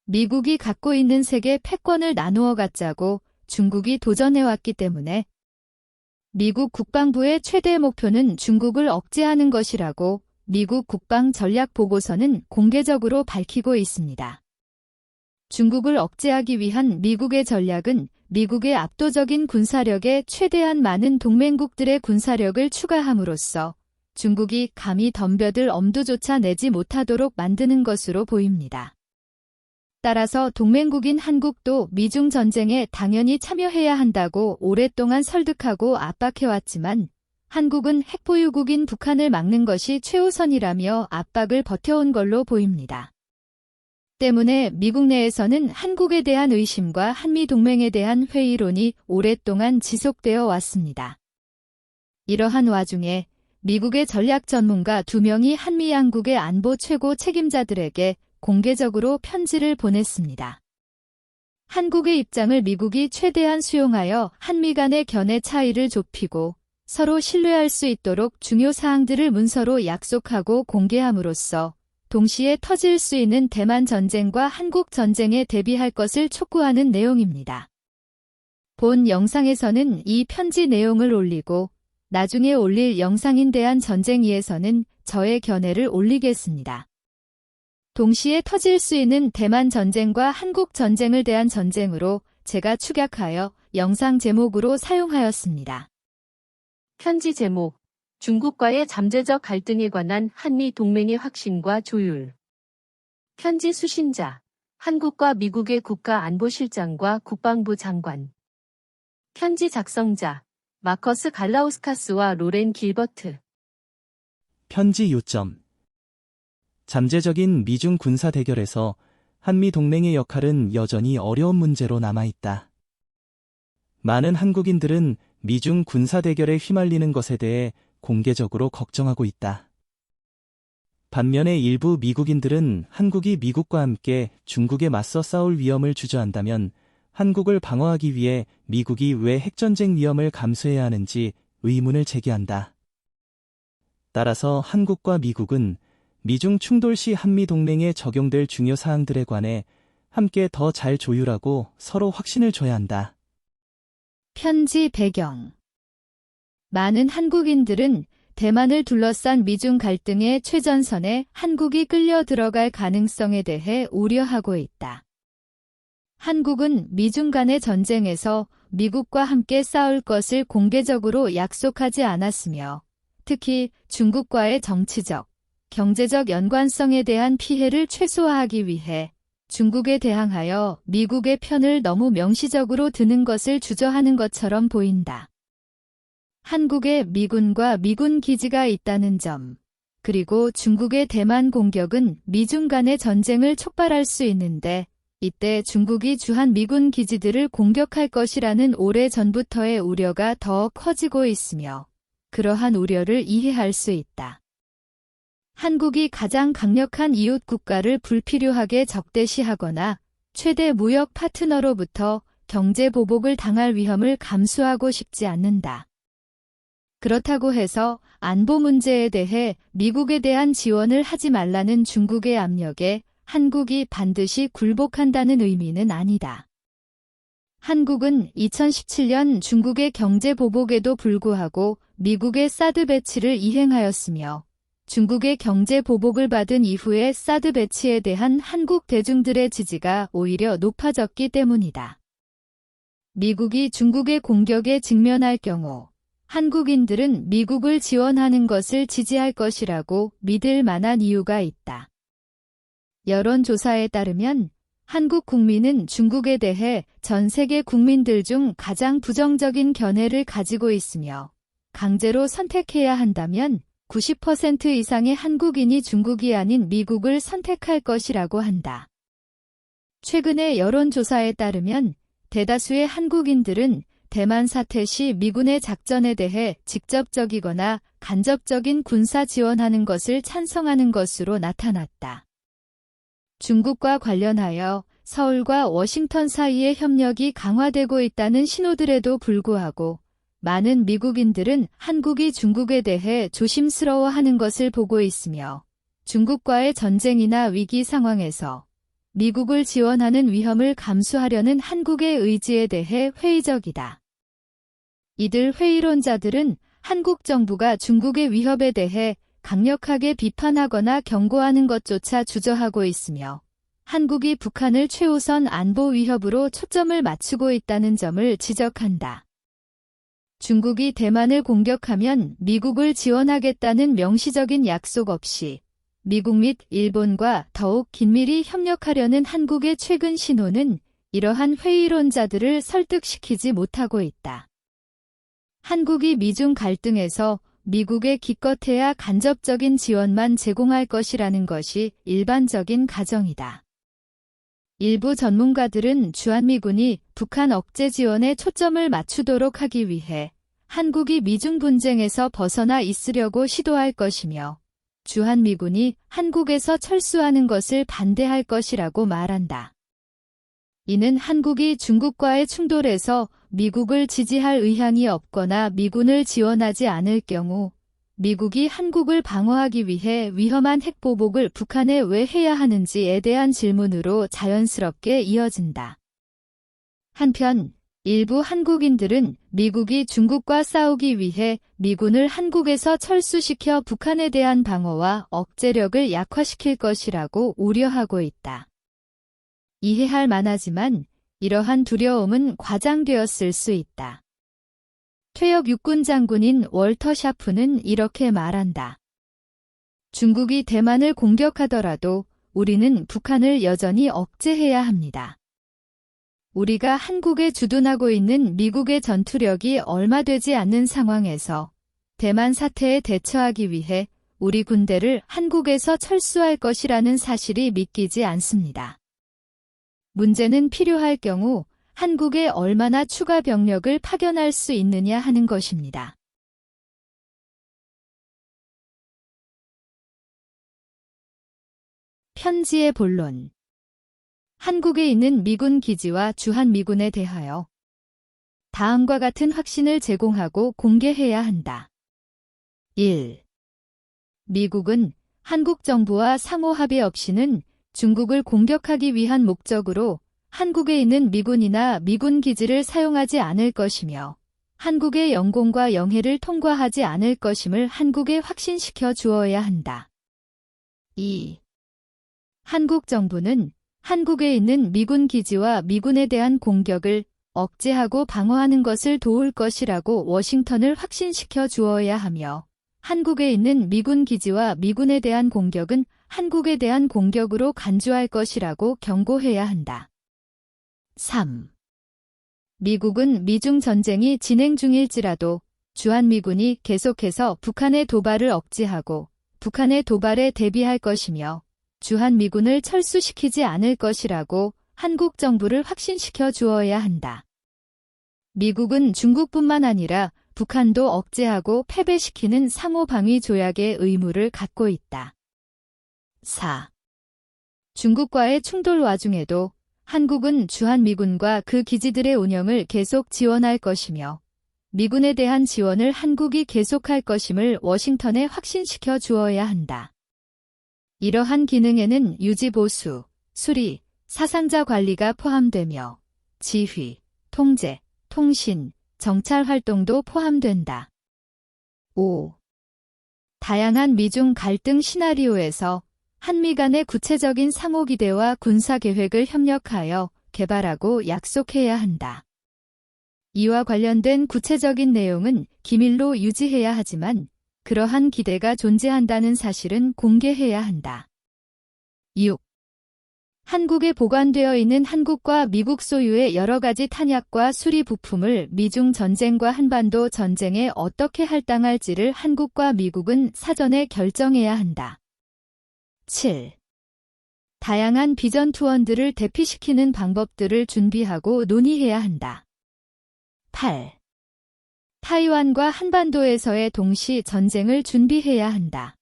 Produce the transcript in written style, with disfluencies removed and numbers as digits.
미국이 갖고 있는 세계 패권을 나누어 갖자고 중국이 도전해왔기 때문에 미국 국방부의 최대 목표는 중국을 억제하는 것이라고 미국 국방전략보고서는 공개적으로 밝히고 있습니다. 중국을 억제하기 위한 미국의 전략은 미국의 압도적인 군사력에 최대한 많은 동맹국들의 군사력을 추가함으로써 중국이 감히 덤벼들 엄두조차 내지 못하도록 만드는 것으로 보입니다. 따라서 동맹국인 한국도 미중 전쟁에 당연히 참여해야 한다고 오랫동안 설득하고 압박해왔지만 한국은 핵보유국인 북한을 막는 것이 최우선이라며 압박을 버텨온 걸로 보입니다. 때문에 미국 내에서는 한국에 대한 의심과 한미동맹에 대한 회의론이 오랫동안 지속되어 왔습니다. 이러한 와중에 미국의 전략 전문가 2명이 한미 양국의 안보 최고 책임자들에게 공개적으로 편지를 보냈습니다. 한국의 입장을 미국이 최대한 수용하여 한미 간의 견해 차이를 좁히고 서로 신뢰할 수 있도록 중요 사항들을 문서로 약속하고 공개함으로써 동시에 터질 수 있는 대만 전쟁과 한국 전쟁에 대비할 것을 촉구하는 내용입니다. 본 영상에서는 이 편지 내용을 올리고 나중에 올릴 영상인 대한 전쟁2에서는 저의 견해를 올리겠습니다. 동시에 터질 수 있는 대만 전쟁과 한국 전쟁을 대한 전쟁으로 제가 축약하여 영상 제목으로 사용하였습니다. 편지 제목: 중국과의 잠재적 갈등에 관한 한미 동맹의 확신과 조율. 편지 수신자: 한국과 미국의 국가안보실장과 국방부 장관. 편지 작성자: 마커스 갈라우스카스와 로렌 길버트. 편지 요점: 잠재적인 미중 군사 대결에서 한미 동맹의 역할은 여전히 어려운 문제로 남아있다. 많은 한국인들은 미중 군사 대결에 휘말리는 것에 대해 공개적으로 걱정하고 있다. 반면에 일부 미국인들은 한국이 미국과 함께 중국에 맞서 싸울 위험을 주저한다면 한국을 방어하기 위해 미국이 왜 핵전쟁 위험을 감수해야 하는지 의문을 제기한다. 따라서 한국과 미국은 미중 충돌 시 한미 동맹에 적용될 중요 사항들에 관해 함께 더 잘 조율하고 서로 확신을 줘야 한다. 편지 배경: 많은 한국인들은 대만을 둘러싼 미중 갈등의 최전선에 한국이 끌려 들어갈 가능성에 대해 우려하고 있다. 한국은 미중 간의 전쟁에서 미국과 함께 싸울 것을 공개적으로 약속하지 않았으며 특히 중국과의 정치적, 경제적 연관성에 대한 피해를 최소화하기 위해 중국에 대항하여 미국의 편을 너무 명시적으로 드는 것을 주저하는 것처럼 보인다. 한국에 미군과 미군 기지가 있다는 점, 그리고 중국의 대만 공격은 미중 간의 전쟁을 촉발할 수 있는데 이때 중국이 주한 미군 기지들을 공격할 것이라는 오래전부터의 우려가 더 커지고 있으며 그러한 우려를 이해할 수 있다. 한국이 가장 강력한 이웃 국가를 불필요하게 적대시하거나 최대 무역 파트너로부터 경제 보복을 당할 위험을 감수하고 싶지 않는다. 그렇다고 해서 안보 문제에 대해 미국에 대한 지원을 하지 말라는 중국의 압력에 한국이 반드시 굴복한다는 의미는 아니다. 한국은 2017년 중국의 경제 보복에도 불구하고 미국의 사드 배치를 이행하였으며 중국의 경제 보복을 받은 이후의 사드 배치에 대한 한국 대중들의 지지가 오히려 높아졌기 때문이다. 미국이 중국의 공격에 직면할 경우 한국인들은 미국을 지원하는 것을 지지할 것이라고 믿을 만한 이유가 있다. 여론조사에 따르면 한국 국민은 중국에 대해 전 세계 국민들 중 가장 부정적인 견해를 가지고 있으며 강제로 선택해야 한다면 90% 이상의 한국인이 중국이 아닌 미국을 선택할 것이라고 한다. 최근의 여론조사에 따르면 대다수의 한국인들은 대만 사태 시 미군의 작전에 대해 직접적이거나 간접적인 군사 지원하는 것을 찬성하는 것으로 나타났다. 중국과 관련하여 서울과 워싱턴 사이의 협력이 강화되고 있다는 신호들에도 불구하고 많은 미국인들은 한국이 중국에 대해 조심스러워하는 것을 보고 있으며 중국과의 전쟁이나 위기 상황에서 미국을 지원하는 위험을 감수하려는 한국의 의지에 대해 회의적이다. 이들 회의론자들은 한국 정부가 중국의 위협에 대해 강력하게 비판하거나 경고하는 것조차 주저하고 있으며 한국이 북한을 최우선 안보 위협으로 초점을 맞추고 있다는 점을 지적한다. 중국이 대만을 공격하면 미국을 지원하겠다는 명시적인 약속 없이 미국 및 일본과 더욱 긴밀히 협력하려는 한국의 최근 신호는 이러한 회의론자들을 설득시키지 못하고 있다. 한국이 미중 갈등에서 미국에 기껏해야 간접적인 지원만 제공할 것이라는 것이 일반적인 가정이다. 일부 전문가들은 주한미군이 북한 억제 지원에 초점을 맞추도록 하기 위해 한국이 미중 분쟁에서 벗어나 있으려고 시도할 것이며 주한미군이 한국에서 철수하는 것을 반대할 것이라고 말한다. 이는 한국이 중국과의 충돌에서 미국을 지지할 의향이 없거나 미군을 지원하지 않을 경우 미국이 한국을 방어하기 위해 위험한 핵보복을 북한에 왜 해야 하는지에 대한 질문으로 자연스럽게 이어진다. 한편 일부 한국인들은 미국이 중국과 싸우기 위해 미군을 한국에서 철수시켜 북한에 대한 방어와 억제력을 약화시킬 것이라고 우려하고 있다. 이해할 만하지만 이러한 두려움은 과장되었을 수 있다. 퇴역 육군 장군인 월터 샤프는 이렇게 말한다. 중국이 대만을 공격하더라도 우리는 북한을 여전히 억제해야 합니다. 우리가 한국에 주둔하고 있는 미국의 전투력이 얼마 되지 않는 상황에서 대만 사태에 대처하기 위해 우리 군대를 한국에서 철수할 것이라는 사실이 믿기지 않습니다. 문제는 필요할 경우 한국에 얼마나 추가 병력을 파견할 수 있느냐 하는 것입니다. 편지의 본론. 한국에 있는 미군 기지와 주한미군에 대하여 다음과 같은 확신을 제공하고 공개해야 한다. 1. 미국은 한국 정부와 상호 합의 없이는 중국을 공격하기 위한 목적으로 한국에 있는 미군이나 미군 기지를 사용하지 않을 것이며 한국의 영공과 영해를 통과하지 않을 것임을 한국에 확신시켜 주어야 한다. 2. 한국 정부는 한국에 있는 미군 기지와 미군에 대한 공격을 억제하고 방어하는 것을 도울 것이라고 워싱턴을 확신시켜 주어야 하며 한국에 있는 미군 기지와 미군에 대한 공격은 한국에 대한 공격으로 간주할 것이라고 경고해야 한다. 3. 미국은 미중 전쟁이 진행 중일지라도 주한미군이 계속해서 북한의 도발을 억제하고 북한의 도발에 대비할 것이며 주한미군을 철수시키지 않을 것이라고 한국 정부를 확신시켜 주어야 한다. 미국은 중국뿐만 아니라 북한도 억제하고 패배시키는 상호방위 조약의 의무를 갖고 있다. 4. 중국과의 충돌 와중에도 한국은 주한미군과 그 기지들의 운영을 계속 지원할 것이며 미군에 대한 지원을 한국이 계속할 것임을 워싱턴에 확신시켜 주어야 한다. 이러한 기능에는 유지보수, 수리, 사상자 관리가 포함되며 지휘, 통제, 통신, 정찰 활동도 포함된다. 5. 다양한 미중 갈등 시나리오에서 한미 간의 구체적인 상호기대와 군사계획을 협력하여 개발하고 약속해야 한다. 이와 관련된 구체적인 내용은 기밀로 유지해야 하지만 그러한 기대가 존재한다는 사실은 공개해야 한다. 6. 한국에 보관되어 있는 한국과 미국 소유의 여러 가지 탄약과 수리 부품을 미중 전쟁과 한반도 전쟁에 어떻게 할당할지를 한국과 미국은 사전에 결정해야 한다. 7. 다양한 비전투원들을 대피시키는 방법들을 준비하고 논의해야 한다. 8. 타이완과 한반도에서의 동시 전쟁을 준비해야 한다.